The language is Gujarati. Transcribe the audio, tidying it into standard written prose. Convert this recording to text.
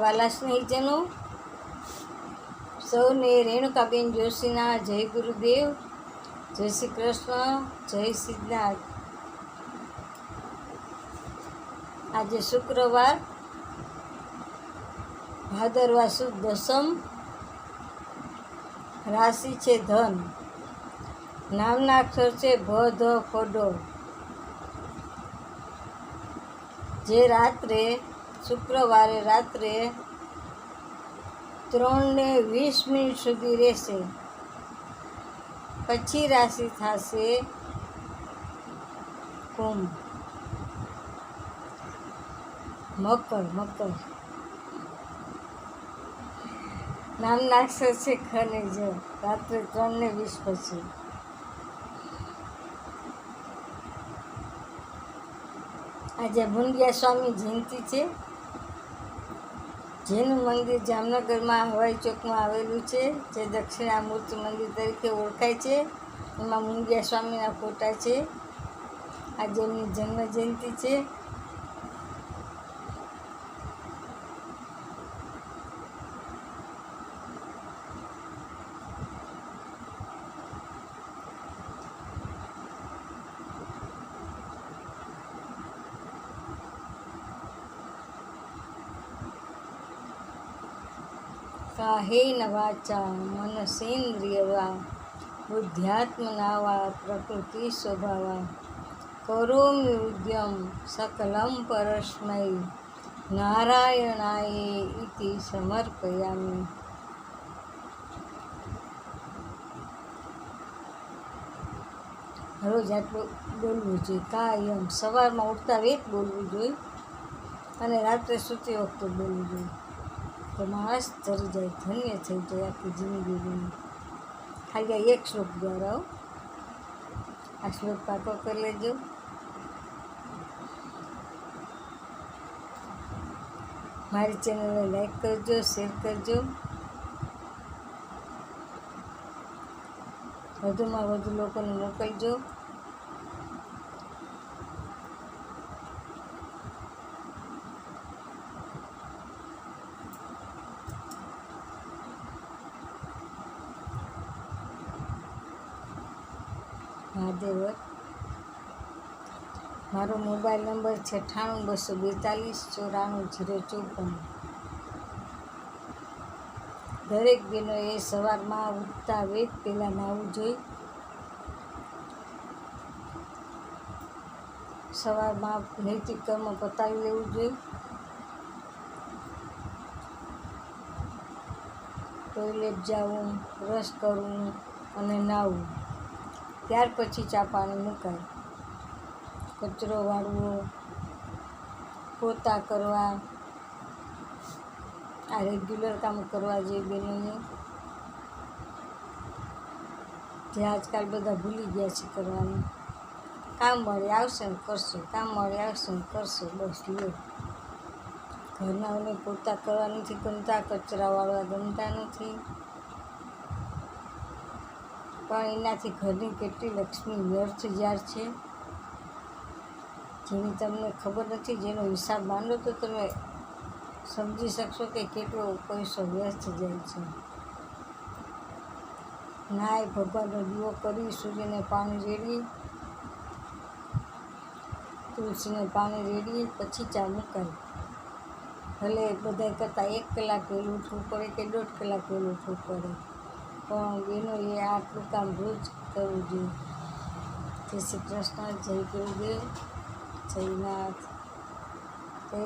વાલા સ્નેહીજનો, સૌને રેણુકાબેન જોશીના જય ગુરુદેવ, જય શ્રી કૃષ્ણ, જય સિદ્ધનાથ. આજે શુક્રવાર, ભાદરવા સુદ દસમ, રાશિ છે ધન, નામના અક્ષર છે ભ ધ ફડો. જે શુક્રવારે રાત્રે 3:20 સુધી રહેશે. પછી રાશિ થશે કુંભ. મકર નામના અક્ષર છે ખ ને જ, રાત્રે 3:20 પછી. આજે મુંડિયા સ્વામી જયંતિ છે, જેનું મંદિર જામનગરમાં હવાઈ ચોકમાં આવેલું છે, જે દક્ષિણામૂર્તિ મંદિર તરીકે ઓળખાય છે. એમાં મુંડિયા સ્વામીના ફોટા છે. આજે એમની જન્મ જયંતિ છે. કાહેન વાચા મનસેન્દ્રિયવા બુદ્ધ્યાત્મના વા પ્રકૃતિ સ્વભાવા કરોમિ ઉદ્યમ સકલમ પરસ્મૈ નારાયણાય ઇતિ સમર્પયામિ. રોજ આટલું બોલવું જોઈએ. કાયમ સવારમાં ઉઠતા વેત બોલવું જોઈએ અને રાત્રે સૂતી વખતે બોલવું જોઈએ. તો માણસ તરી જાય, ધન્ય થઈ જાય આખી જિંદગીની. ખાલી આ એક શ્લોક દ્વારા આ શ્લોક પાકો કરી લેજો. મારી ચેનલને લાઈક કરજો, શેર કરજો. વધુમાં વધુ લોકોને મોકલજો. મહાદેવ. મારો મોબાઈલ નંબર 98-242-94-054. દરેક બહેનોએ સવારમાં ઉઠતા વેત પહેલાં નાહવું જોઈએ. સવારમાં નૈતિક કર્મ પતાવી લેવું જોઈએ. ટોયલેટ જવું, બ્રશ કરવું અને નાહવું. ત્યાર પછી ચા પાણી મુકાય. કચરો વાળવો, પોતા કરવા, આ રેગ્યુલર કામ કરવા જોઈએ બેનોએ, જે આજકાલ બધા ભૂલી ગયા છે કરવાનું. કામ મળી આવશે ને કરશું, કામ મળી આવશે ને કરશું, બસ લ્યો. ઘરનાઓને પોતા કરવા નથી ગમતા, કચરા વાળવા ગમતા નથી, પણ એનાથી ઘરની કેટલી લક્ષ્મી વ્યર્થ જાય છે, જેની તમને ખબર નથી. જેનો હિસાબ માંડો તો તમે સમજી શકશો કે કેટલો પૈસો વ્યર્થ જાય છે. નાય, ભગવાનનો દીવો કરી, સૂર્યને પાણી રેડી, તુલસીને પાણી રેડી, પછી ચા મુકાય. ભલે બધા કરતાં 1 કલાક વહેલું ઉઠવું પડે કે 1.5 કલાક વહેલું ઉઠવું પડે, પણ બહેનોએ આટલું કામ રોજ કરવું જોઈએ. જય શ્રી કૃષ્ણ, જય ગુરુદેવ, જય નાથ, જય